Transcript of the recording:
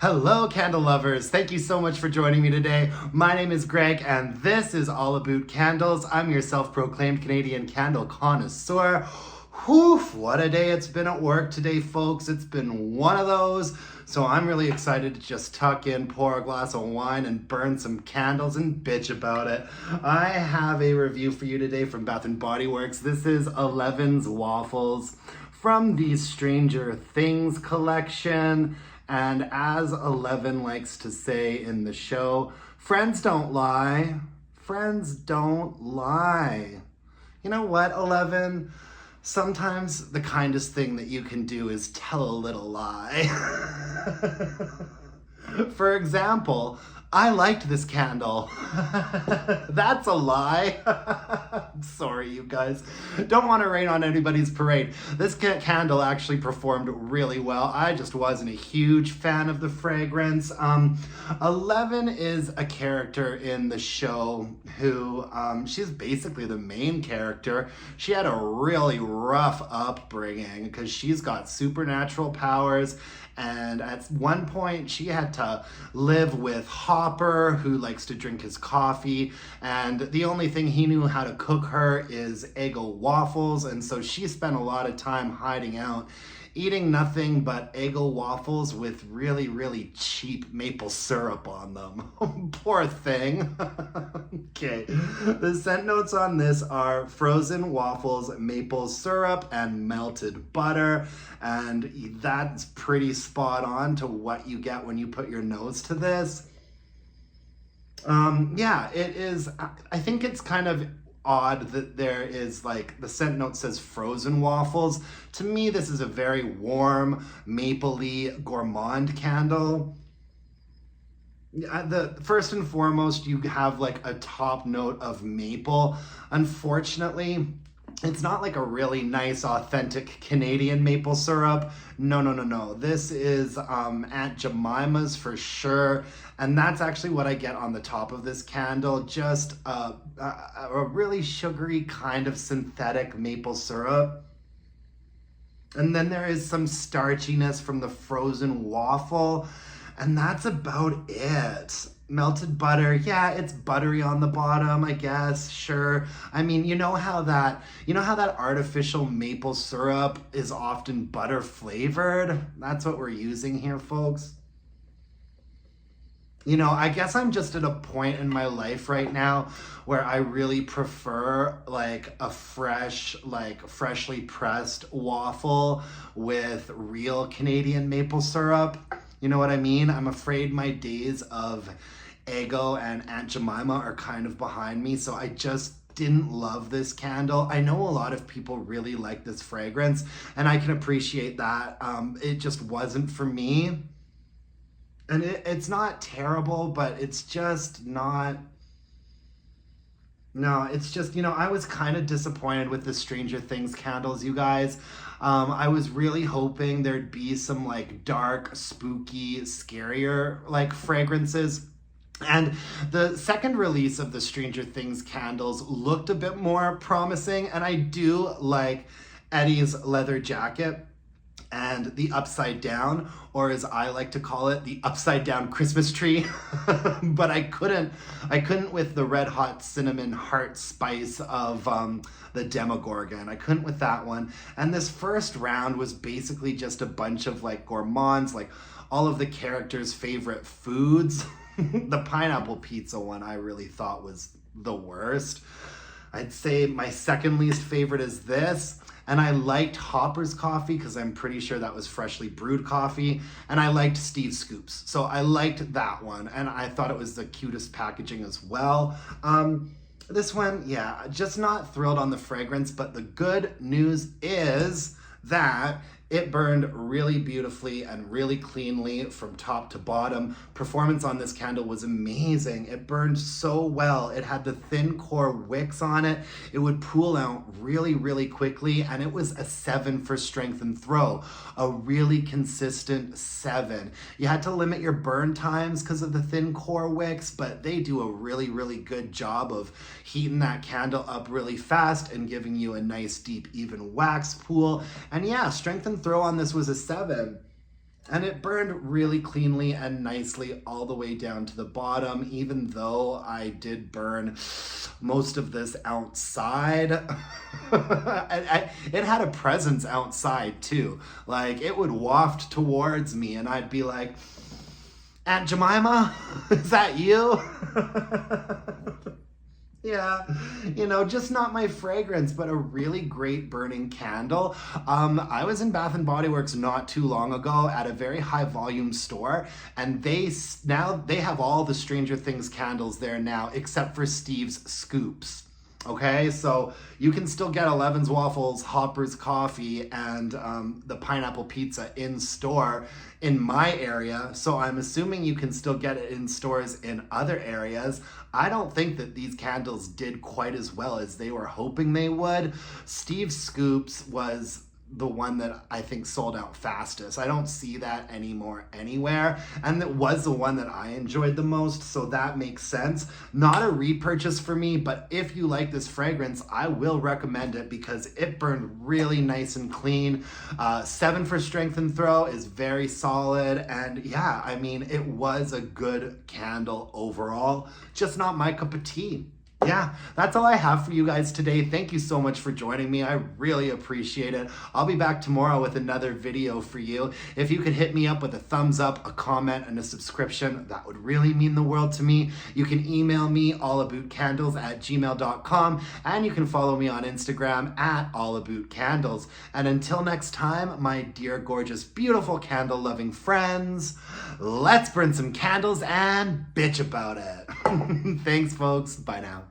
Hello, candle lovers. Thank you so much for joining me today. My name is Greg, and this is all Aboot Candles. I'm your self-proclaimed Canadian candle connoisseur. Whew, what a day it's been at work today, folks. It's been one of those. So I'm really excited to just tuck in, pour a glass of wine, and burn some candles and bitch about it. I have a review for you today from Bath & Body Works. This is 11's Waffles from the Stranger Things collection. And as 11 likes to say in the show, friends don't lie. Friends don't lie. You know what, 11? Sometimes the kindest thing that you can do is tell a little lie. For example, I liked this candle. That's a lie. I'm sorry, you guys. Don't want to rain on anybody's parade. This candle actually performed really well. I just wasn't a huge fan of the fragrance. 11 is a character in the show who, she's basically the main character. She had a really rough upbringing because she's got supernatural powers. And at one point, she had to live with Hopper, who likes to drink his coffee. And the only thing he knew how to cook her is Eggo waffles. And so she spent a lot of time hiding out, eating nothing but Eggo waffles with really, really cheap maple syrup on them. Poor thing. Okay. The scent notes on this are frozen waffles, maple syrup, and melted butter. And that's pretty spot on to what you get when you put your nose to this. Yeah, it is. I think it's kind of odd that there is, like, the scent note says frozen waffles. To me, this is a very warm, mapley, gourmand candle. The first and foremost, you have like a top note of maple. Unfortunately, it's not like a really nice, authentic Canadian maple syrup. No. This is Aunt Jemima's for sure. And that's actually what I get on the top of this candle. Just a really sugary kind of synthetic maple syrup. And then there is some starchiness from the frozen waffle. And that's about it. Melted butter, yeah, it's buttery on the bottom, I guess, sure. I mean, you know how that artificial maple syrup is often butter flavored? That's what we're using here, folks. You know, I guess I'm just at a point in my life right now where I really prefer like a fresh, like freshly pressed waffle with real Canadian maple syrup. You know what I mean? I'm afraid my days of Eggo and Aunt Jemima are kind of behind me, so I just didn't love this candle. I know a lot of people really like this fragrance, and I can appreciate that. It just wasn't for me. And it's not terrible, but it's just not... No, it's just, you know, I was kind of disappointed with the Stranger Things candles, you guys. I was really hoping there'd be some like dark, spooky, scarier like fragrances. And the second release of the Stranger Things candles looked a bit more promising. And I do like Eddie's leather jacket and the upside down, or as I like to call it, the upside down Christmas tree. But I couldn't with the red hot cinnamon heart spice of the Demogorgon. I couldn't with that one. And this first round was basically just a bunch of like gourmands, like all of the characters' favorite foods. The pineapple pizza one I really thought was the worst. I'd say my second least favorite is this. And I liked Hopper's coffee because I'm pretty sure that was freshly brewed coffee. And I liked Steve Scoops. So I liked that one. And I thought it was the cutest packaging as well. This one, yeah, just not thrilled on the fragrance. But the good news is that it burned really beautifully and really cleanly from top to bottom. Performance on this candle was amazing. It burned so well. It had the thin core wicks on it. It would pool out really, really quickly, and it was a 7 for strength and throw. A really consistent 7. You had to limit your burn times because of the thin core wicks, but they do a really, really good job of heating that candle up really fast and giving you a nice, deep, even wax pool. And yeah, strength and throw on this was a 7. And it burned really cleanly and nicely all the way down to the bottom, even though I did burn most of this outside. It had a presence outside too. Like, it would waft towards me and I'd be like, Aunt Jemima, is that you? Yeah, just not my fragrance, but a really great burning candle. I was in Bath and Body Works not too long ago at a very high volume store, and now they have all the Stranger Things candles there now, except for Steve's Scoops. Okay, so you can still get 11's Waffles, Hopper's Coffee, and the Pineapple Pizza in store in my area. So I'm assuming you can still get it in stores in other areas. I don't think that these candles did quite as well as they were hoping they would. Steve's Scoops was the one that I think sold out fastest. I don't see that anymore anywhere. And it was the one that I enjoyed the most, so that makes sense. Not a repurchase for me, but if you like this fragrance, I will recommend it because it burned really nice and clean. 7 for strength and throw is very solid. And yeah, I mean, it was a good candle overall, just not my cup of tea. Yeah, that's all I have for you guys today. Thank you so much for joining me. I really appreciate it. I'll be back tomorrow with another video for you. If you could hit me up with a thumbs up, a comment, and a subscription, that would really mean the world to me. You can email me allaboutcandles@gmail.com, and you can follow me on Instagram at allaboutcandles. And until next time, my dear, gorgeous, beautiful candle-loving friends, let's burn some candles and bitch about it. Thanks, folks. Bye now.